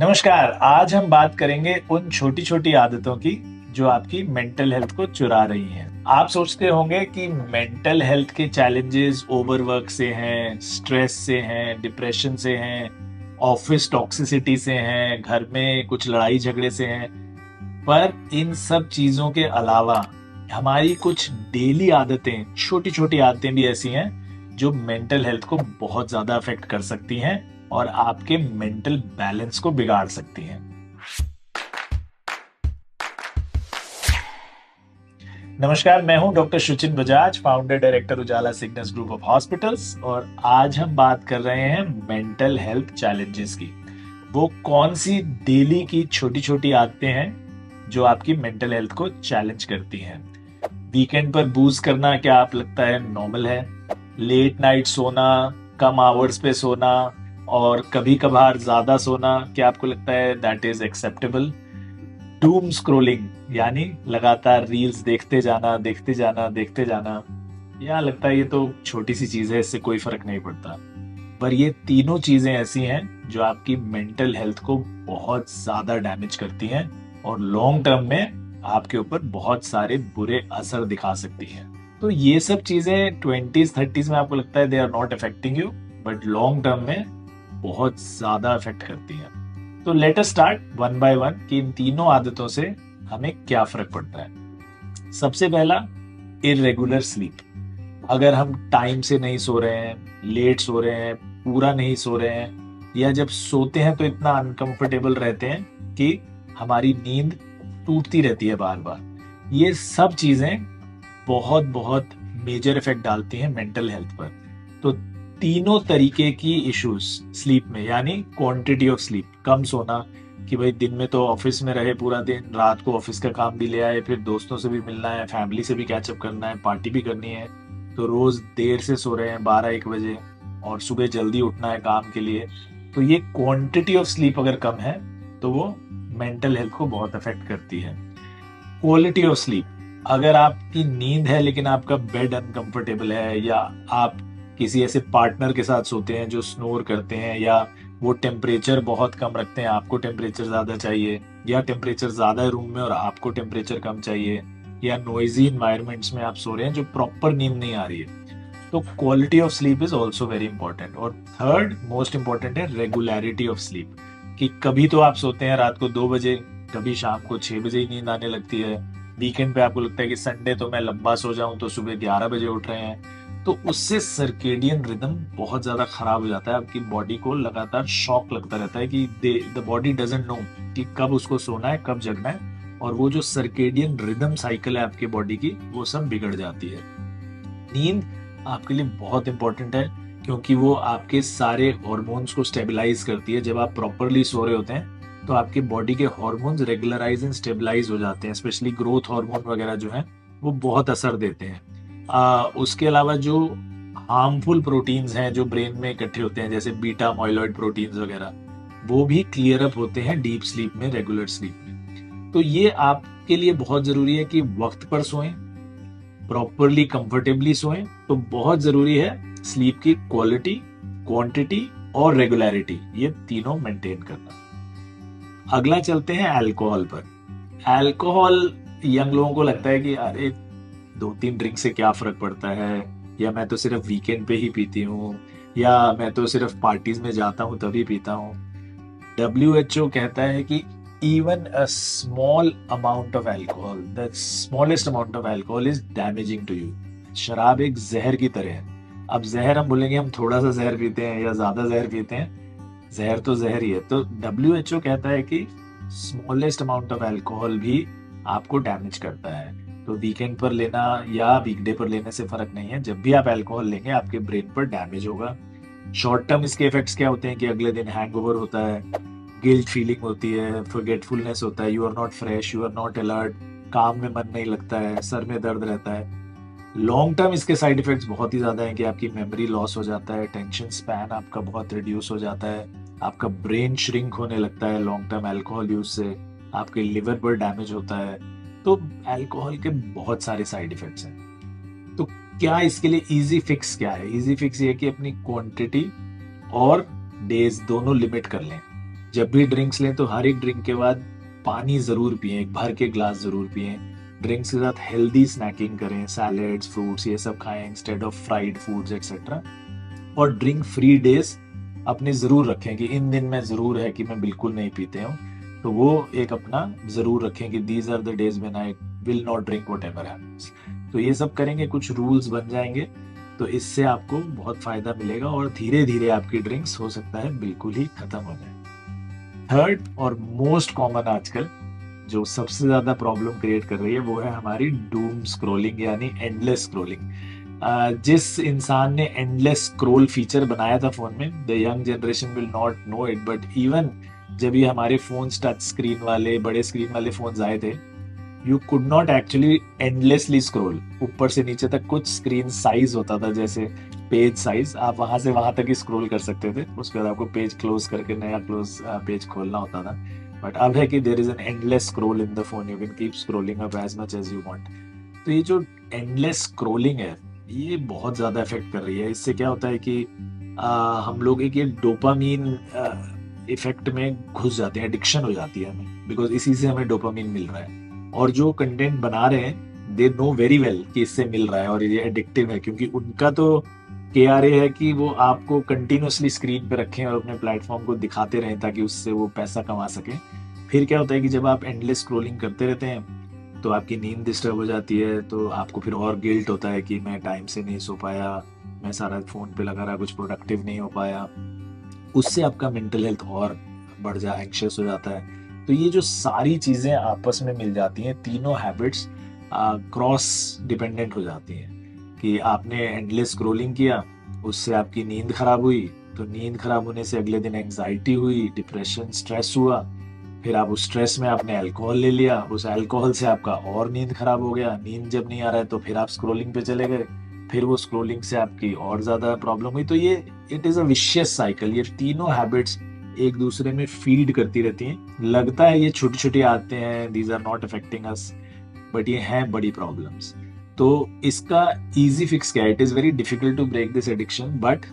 नमस्कार। आज हम बात करेंगे उन छोटी छोटी आदतों की जो आपकी मेंटल हेल्थ को चुरा रही हैं। आप सोचते होंगे कि मेंटल हेल्थ के चैलेंजेस ओवरवर्क से हैं, स्ट्रेस से हैं, डिप्रेशन से हैं, ऑफिस टॉक्सिसिटी से हैं, घर में कुछ लड़ाई झगड़े से हैं। पर इन सब चीजों के अलावा हमारी कुछ डेली आदतें, छोटी छोटी आदतें भी ऐसी हैं जो मेंटल हेल्थ को बहुत ज्यादा अफेक्ट कर सकती हैं और आपके मेंटल बैलेंस को बिगाड़ सकती हैं। नमस्कार, मैं हूं doctor Suchin Bajaj, founder director Ujala Cygnus group of hospitals, और आज हम बात कर रहे हैं मेंटल हेल्थ चैलेंजेस की। वो कौन सी डेली की छोटी छोटी आदतें हैं जो आपकी मेंटल हेल्थ को चैलेंज करती हैं। वीकेंड पर बूज करना क्या आप लगता है नॉर्मल है? लेट नाइट सोना, कम आवर्स पे सोना और कभी कभार ज्यादा सोना, क्या आपको लगता है that is acceptable? Doom scrolling यानी लगातार रील्स देखते जाना देखते जाना देखते जाना, या लगता है ये तो छोटी सी चीज है, इससे कोई फर्क नहीं पड़ता। पर ये तीनों चीजें ऐसी हैं जो आपकी मेंटल हेल्थ को बहुत ज्यादा डैमेज करती हैं और लॉन्ग टर्म में आपके ऊपर बहुत सारे बुरे असर दिखा सकती हैं। तो ये सब चीजें 20s 30s में आपको लगता है they are not affecting you, but long term में बहुत ज्यादा अफेक्ट करती है। तो let us start one by one कि इन तीनों आदतों से हमें क्या फर्क पड़ता है। सबसे पहला, इरेगुलर स्लीप। अगर हम टाइम से नहीं सो रहे हैं, लेट सो रहे हैं, पूरा नहीं सो रहे हैं, या जब सोते हैं तो इतना अनकंफर्टेबल रहते हैं कि हमारी नींद टूटती रहती है बार बार, ये सब चीजें बहुत बहुत मेजर इफेक्ट डालती हैं मेंटल हेल्थ पर। तो तीनों तरीके की इश्यूज स्लीप में, यानी क्वांटिटी ऑफ स्लीप, कम सोना कि भाई दिन में तो ऑफिस में रहे पूरा दिन, रात को ऑफिस का काम भी ले आए, फिर दोस्तों से भी मिलना है, फैमिली से भी कैचअप करना है, पार्टी भी करनी है, तो रोज देर से सो रहे हैं 12-1 बजे और सुबह जल्दी उठना है काम के लिए। तो ये क्वांटिटी ऑफ स्लीप अगर कम है तो वो मेंटल हेल्थ को बहुत अफेक्ट करती है। क्वालिटी ऑफ स्लीप, अगर आपकी नींद है लेकिन आपका बेड अनकंफर्टेबल है, या आप किसी ऐसे पार्टनर के साथ सोते हैं जो स्नोर करते हैं, या वो टेम्परेचर बहुत कम रखते हैं, आपको टेम्परेचर ज्यादा चाहिए, या टेम्परेचर ज्यादा है रूम में और आपको टेम्परेचर कम चाहिए, या नॉइजी इन्वायरमेंट्स में आप सो रहे हैं जो प्रॉपर नींद नहीं आ रही है, तो quality of sleep is also very important. और थर्ड मोस्ट इंपॉर्टेंट है रेगुलरिटी ऑफ स्लीप, कि कभी तो आप सोते हैं रात को 2 बजे, कभी शाम को 6 बजे ही नींद आने लगती है। वीकेंड पे आपको लगता है कि संडे तो मैं लंबा सो जाऊं, तो सुबह 11 बजे उठ रहे हैं। तो उससे सर्केडियन रिदम बहुत ज्यादा खराब हो जाता है। आपकी बॉडी को लगातार शॉक लगता रहता है कि द बॉडी डजंट नो कि कब उसको सोना है, कब जगना है, और वो जो सर्केडियन रिदम साइकिल है आपकी बॉडी की, वो सब बिगड़ जाती है। नींद आपके लिए बहुत इंपॉर्टेंट है क्योंकि वो आपके सारे हॉर्मोन्स को स्टेबलाइज करती है। जब आप प्रॉपरली सो रहे होते हैं तो आपके बॉडी के हॉर्मोन्स रेगुलराइज एंड स्टेबलाइज हो जाते हैं, स्पेशली ग्रोथ हार्मोन वगैरह जो है वो बहुत असर देते हैं। उसके अलावा जो हार्मफुल प्रोटीन्स हैं जो ब्रेन में इकट्ठे होते हैं, जैसे बीटा अमाइलॉइड प्रोटीन्स वगैरह, वो भी क्लियर अप होते हैं डीप स्लीप में, रेगुलर स्लीप में। तो ये आपके लिए बहुत जरूरी है कि वक्त पर सोएं, प्रॉपरली कंफर्टेबली सोएं। तो बहुत जरूरी है स्लीप की क्वालिटी, क्वांटिटी और रेगुलरिटी, ये तीनों मेंटेन करना। अगला चलते हैं अल्कोहल पर। अल्कोहल, यंग लोगों को लगता है कि अरे 2-3 ड्रिंक से क्या फर्क पड़ता है, या मैं तो सिर्फ वीकेंड पे ही पीती हूँ, या मैं तो सिर्फ पार्टीज में जाता हूँ तभी पीता हूँ। WHO कहता है कि even a small amount of alcohol, the smallest amount of alcohol is damaging to you. शराब एक जहर की तरह है। अब जहर हम बोलेंगे हम थोड़ा सा जहर पीते हैं या ज्यादा जहर पीते हैं, जहर तो जहर ही है। तो WHO कहता है कि स्मॉलेस्ट अमाउंट ऑफ अल्कोहल भी आपको डैमेज करता है। तो वीकेंड पर लेना या वीकडे पर लेने से फर्क नहीं है, जब भी आप अल्कोहल लेंगे आपके ब्रेन पर डैमेज होगा। शॉर्ट टर्म इसके इफेक्ट्स क्या होते हैं कि अगले दिन हैंगओवर होता है, गिल्ट फीलिंग होती है, फॉरगेटफुलनेस होता है, you are not fresh, you are not alert, काम में मन नहीं लगता है, सर में दर्द रहता है। लॉन्ग टर्म इसके साइड इफेक्ट्स बहुत ही ज्यादा हैं कि आपकी मेमोरी लॉस हो जाता है, टेंशन स्पैन आपका बहुत रिड्यूस हो जाता है, आपका ब्रेन श्रिंक होने लगता है लॉन्ग टर्म अल्कोहल यूज से, आपके लिवर पर डैमेज होता है। तो अल्कोहल के बहुत सारे साइड इफेक्ट्स हैं। तो क्या इसके लिए इजी फिक्स क्या है? इजी फिक्स ये है कि अपनी क्वांटिटी और डेज दोनों लिमिट कर लें। जब भी ड्रिंक्स लें तो हर एक ड्रिंक के बाद पानी ज़रूर पिएं, एक भर के ग्लास ज़रूर पिएं। ड्रिंक्स के साथ हेल्दी स्नैकिंग करें, सैलेड्स, फ्रूट्स ये सब खाएं instead of fried foods etcetera. और ड्रिंक फ्री डेज अपने ज़रूर रखें कि इन दिन में ज़रूर है कि मैं बिल्कुल नहीं पीते हूँ, तो वो एक अपना ज़रूर रखें कि these are the days when I will not drink whatever happens. तो ये सब करेंगे, कुछ रूल्स बन जाएंगे, तो इससे आपको बहुत फ़ायदा मिलेगा और धीरे धीरे आपकी ड्रिंक्स हो सकता है बिल्कुल ही ख़त्म हो जाए। थर्ड और मोस्ट कॉमन आजकल जो सबसे ज़्यादा प्रॉब्लम क्रिएट कर रही है वो है हमारी डूम स्क्रोलिंग यानी एंडलेस स्क्रोलिंग। जिस इंसान ने एंडलेस स्क्रोल फीचर बनाया था फोन में, the young generation will not know it, but even जब ये हमारे फोन्स टच स्क्रीन वाले, बड़े स्क्रीन वाले फोन्स आए थे, you could not actually endlessly scroll. ऊपर से नीचे तक कुछ स्क्रीन साइज होता था, जैसे पेज साइज, आप वहां से वहां तक ही स्क्रॉल कर सकते थे, उसके बाद आपको पेज क्लोज करके नया पेज खोलना होता था। बट अब है कि there is an endless scroll in the phone, you can keep scrolling up as much as you want. तो ये जो एंडलेस स्क्रॉलिंग है ये बहुत ज्यादा इफेक्ट कर रही है। इससे क्या होता है कि हम लोग एक ये डोपामीन इफेक्ट में घुस जाते हैं, एडिक्शन हो जाती है हमें, बिकॉज इसी से हमें डोपामीन मिल रहा है। और जो कंटेंट बना रहे हैं दे नो वेरी वेल कि इससे मिल रहा है और ये एडिक्टिव है, क्योंकि उनका तो KRA है कि वो आपको कंटिन्यूसली स्क्रीन पे रखें और अपने प्लेटफॉर्म को दिखाते रहें ताकि उससे वो पैसा कमा सकें। फिर क्या होता है कि जब आप एंडलेस स्क्रोलिंग करते रहते हैं तो आपकी नींद डिस्टर्ब हो जाती है, तो आपको फिर और गिल्ट होता है कि मैं टाइम से नहीं सो पाया, मैं सारा फोन पे लगा रहा, कुछ प्रोडक्टिव नहीं हो पाया। उससे आपका मेंटल हेल्थ और बढ़ जाए, एंग्शियस हो जाता है। तो ये जो सारी चीज़ें आपस में मिल जाती हैं, तीनों हैबिट्स क्रॉस डिपेंडेंट हो जाती हैं कि आपने एंडलेस स्क्रोलिंग किया, उससे आपकी नींद खराब हुई, तो नींद खराब होने से अगले दिन एंग्जाइटी हुई, डिप्रेशन, स्ट्रेस हुआ, फिर आप उस स्ट्रेस में आपने अल्कोहल ले लिया, उस अल्कोहल से आपका और नींद खराब हो गया, नींद जब नहीं आ रहा है तो फिर आप स्क्रोलिंग पे चले गए, फिर वो स्क्रोलिंग से आपकी और ज़्यादा प्रॉब्लम हुई। तो ये it is a vicious cycle. ये तीनों हैबिट्स एक दूसरे में फीड करती रहती हैं। लगता है ये छोटी छोटी आते हैं, these are not affecting us, but ये हैं बड़ी प्रॉब्लम्स। तो इसका इजी फिक्स क्या है? It is very difficult to break this addiction, but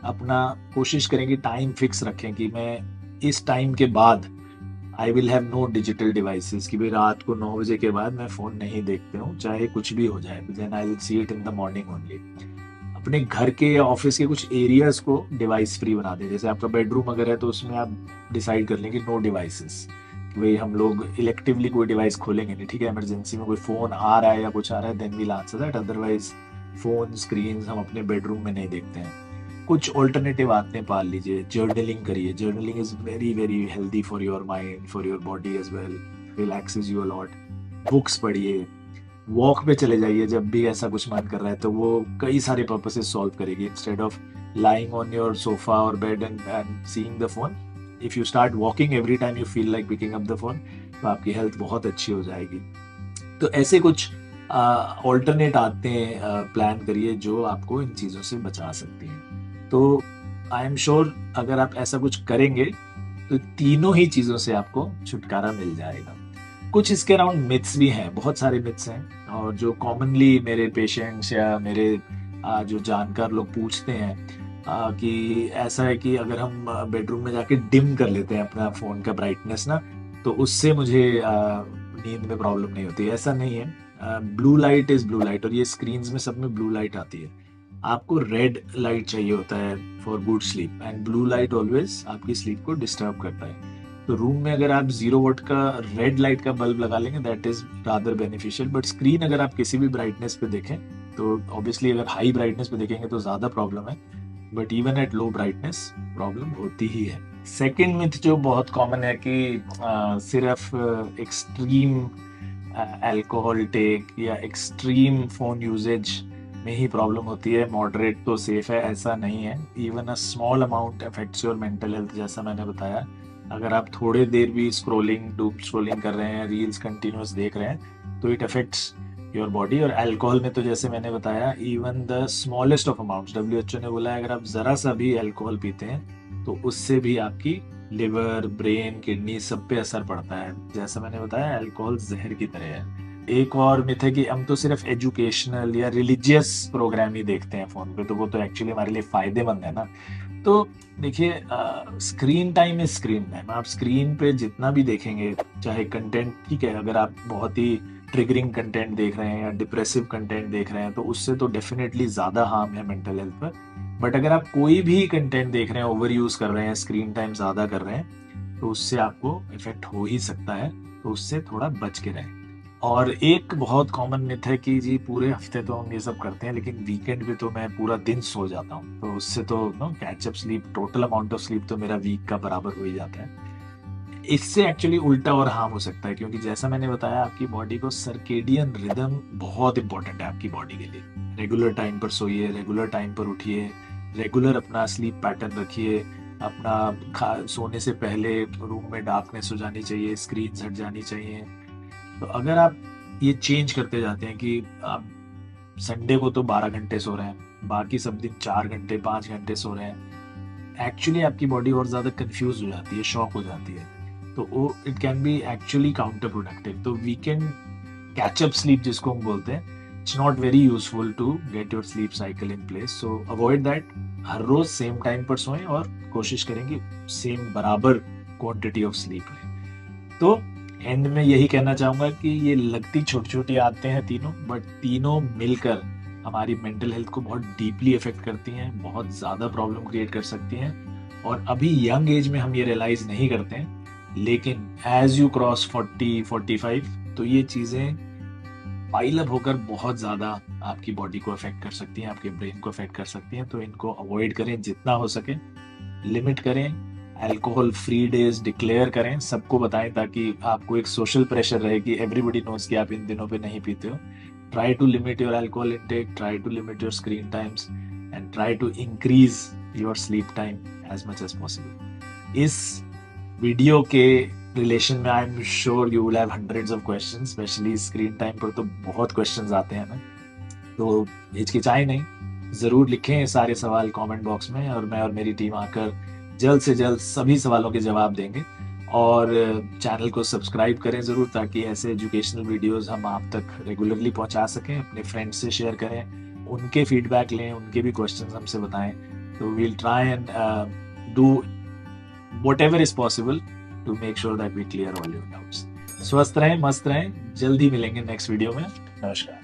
अपना कोशिश करेंगे, टाइम फिक्स रखें कि मैं इस टाइम के बाद I will have no digital devices, कि भाई रात को 9 बजे के बाद मैं फ़ोन नहीं देखते हूँ, चाहे कुछ भी हो जाए, then I will see it in the morning only. अपने घर के या ऑफिस के कुछ एरियाज को डिवाइस फ्री बना दें। जैसे आपका बेडरूम अगर है तो उसमें आप डिसाइड कर लें कि नो डिवाइसेस, कि भाई हम लोग इलेक्टिवली कोई डिवाइस खोलेंगे नहीं, ठीक है, इमरजेंसी में कोई फ़ोन आ रहा है या कुछ आ रहा है then we'll answer that, otherwise phone screen हम अपने बेडरूम में नहीं देखते हैं। कुछ ऑल्टरनेटिव आदतें पाल लीजिए, जर्नलिंग करिए, journaling is very very healthy for your mind, for your body as well, relaxes you a lot. Books पढ़िए, वॉक पे चले जाइए जब भी ऐसा कुछ मन कर रहा है, तो वो कई सारे पर्पसेस सॉल्व करेगी instead of lying on your sofa or bed and seeing the phone. If you start walking every time you feel like picking up the phone, तो आपकी हेल्थ बहुत अच्छी हो जाएगी। तो ऐसे कुछ ऑल्टरनेट आदतें प्लान करिए जो आपको इन चीज़ों से बचा सकती हैं। तो आई एम श्योर अगर आप ऐसा कुछ करेंगे तो तीनों ही चीज़ों से आपको छुटकारा मिल जाएगा। कुछ इसके अराउंड मिथ्स भी हैं, बहुत सारे मिथ्स हैं, और जो कॉमनली मेरे पेशेंट्स या मेरे जो जानकार लोग पूछते हैं कि ऐसा है कि अगर हम बेडरूम में जाके डिम कर लेते हैं अपना फ़ोन का ब्राइटनेस ना, तो उससे मुझे नींद में प्रॉब्लम नहीं होती। ऐसा नहीं है। Blue light is blue light, और ये स्क्रीन्स में सब में ब्लू लाइट आती है। आपको रेड लाइट चाहिए होता है for good sleep, and blue light always आपकी स्लीप को डिस्टर्ब करता है। तो रूम में अगर आप 0 वोल्ट का रेड लाइट का बल्ब लगा लेंगे that is rather beneficial, but screen अगर आप किसी भी ब्राइटनेस पे देखें तो ऑब्वियसली अगर हाई ब्राइटनेस पे देखेंगे तो ज़्यादा प्रॉब्लम है, but even at low brightness problem होती ही है। सेकेंड मिथ जो बहुत कॉमन है कि सिर्फ एक्सट्रीम अल्कोहल टेक या एक्सट्रीम फ़ोन यूजेज में ही प्रॉब्लम होती है, मॉडरेट तो सेफ है। ऐसा नहीं है। Even a small amount affects your mental health. जैसा मैंने बताया, अगर आप थोड़े देर भी स्क्रोलिंग, डूम स्क्रोलिंग कर रहे हैं, रील्स कंटिन्यूस देख रहे हैं, तो इट अफेक्ट्स योर बॉडी। और अल्कोहल में तो जैसे मैंने बताया, even the smallest of amounts, WHO ने बोला है अगर आप ज़रा सा भी अल्कोहल पीते हैं तो उससे भी आपकी लिवर, ब्रेन, किडनी सब पे असर पड़ता है। जैसा मैंने बताया, अल्कोहल जहर की तरह है। एक और मिथ है कि हम तो सिर्फ एजुकेशनल या रिलीजियस प्रोग्राम ही देखते हैं फ़ोन पे, तो वो तो एक्चुअली हमारे लिए फ़ायदेमंद है ना। तो देखिए, screen time is screen time. आप स्क्रीन पे जितना भी देखेंगे, चाहे कंटेंट, ठीक है, अगर आप बहुत ही ट्रिगरिंग कंटेंट देख रहे हैं या डिप्रेसिव कंटेंट देख रहे हैं तो उससे तो डेफिनेटली ज़्यादा हार्म है मेंटल हेल्थ पर। बट अगर आप कोई भी कंटेंट देख रहे हैं, ओवर यूज़ कर रहे हैं, स्क्रीन टाइम ज़्यादा कर रहे हैं, तो उससे आपको इफेक्ट हो ही सकता है। तो उससे थोड़ा बच के रहें। और एक बहुत कॉमन मिथ है कि जी पूरे हफ्ते तो हम ये सब करते हैं लेकिन वीकेंड पे तो मैं पूरा दिन सो जाता हूँ, तो उससे तो catch up sleep, total amount of sleep तो मेरा वीक का बराबर हो ही जाता है। इससे एक्चुअली उल्टा और हार्म हो सकता है, क्योंकि जैसा मैंने बताया, आपकी बॉडी को सर्केडियन रिदम बहुत इंपॉर्टेंट है आपकी बॉडी के लिए। रेगुलर टाइम पर सोइए, रेगुलर टाइम पर उठिए, रेगुलर अपना स्लीप पैटर्न रखिए। अपना सोने से पहले रूम में डार्कनेस हो जानी चाहिए, स्क्रीन हट जानी चाहिए। तो अगर आप ये चेंज करते जाते हैं कि आप संडे को तो 12 घंटे सो रहे हैं, बाकी सब दिन 4 घंटे 5 घंटे सो रहे हैं, एक्चुअली आपकी बॉडी और ज़्यादा कंफ्यूज हो जाती है, शॉक हो जाती है। तो वो it can be actually counter productive. तो वीकेंड कैचअप स्लीप जिसको हम बोलते हैं, it's not very useful to get your sleep cycle in place. So avoid that. हर रोज सेम टाइम पर सोएं और कोशिश करेंगे सेम बराबर क्वांटिटी ऑफ स्लीप लें। तो एंड में यही कहना चाहूंगा कि ये लगती छोटी छोटी आदतें हैं तीनों, बट तीनों मिलकर हमारी मेंटल हेल्थ को बहुत डीपली इफेक्ट करती हैं, बहुत ज़्यादा प्रॉब्लम क्रिएट कर सकती हैं। और अभी यंग एज में हम ये रियलाइज नहीं करते हैं, लेकिन एज यू क्रॉस 40-45 तो ये चीज़ें पाइल अप होकर बहुत ज़्यादा आपकी बॉडी को अफेक्ट कर सकती हैं, आपके ब्रेन को अफेक्ट कर सकती हैं। तो इनको अवॉइड करें जितना हो सके, लिमिट करें, अल्कोहल फ्री डेज डिक्लेयर करें, सबको बताएं, ताकि आपको एक सोशल प्रेशर रहे कि एवरीबडी नोज कि आप इन दिनों पे नहीं पीते हो। Try to limit your alcohol intake, try to limit your screen times and try to increase your sleep time as much as possible. इस वीडियो के रिलेशन में I am sure you will have hundreds of questions, specially screen time पर तो बहुत questions आते हैं हमें। तो हिचकिचाएं नहीं, ज़रूर लिखें सारे सवाल कमेंट बॉक्स में, और मैं और मेरी टीम आकर जल्द से जल्द सभी सवालों के जवाब देंगे। और चैनल को सब्सक्राइब करें ज़रूर, ताकि ऐसे एजुकेशनल वीडियोस हम आप तक रेगुलरली पहुंचा सकें। अपने फ्रेंड्स से शेयर करें, उनके फीडबैक लें, उनके भी क्वेश्चंस हमसे बताएं। तो we'll try and do whatever is possible to make sure that we clear all your doubts. स्वस्थ रहें, मस्त रहें, जल्दी मिलेंगे नेक्स्ट वीडियो में। नमस्कार।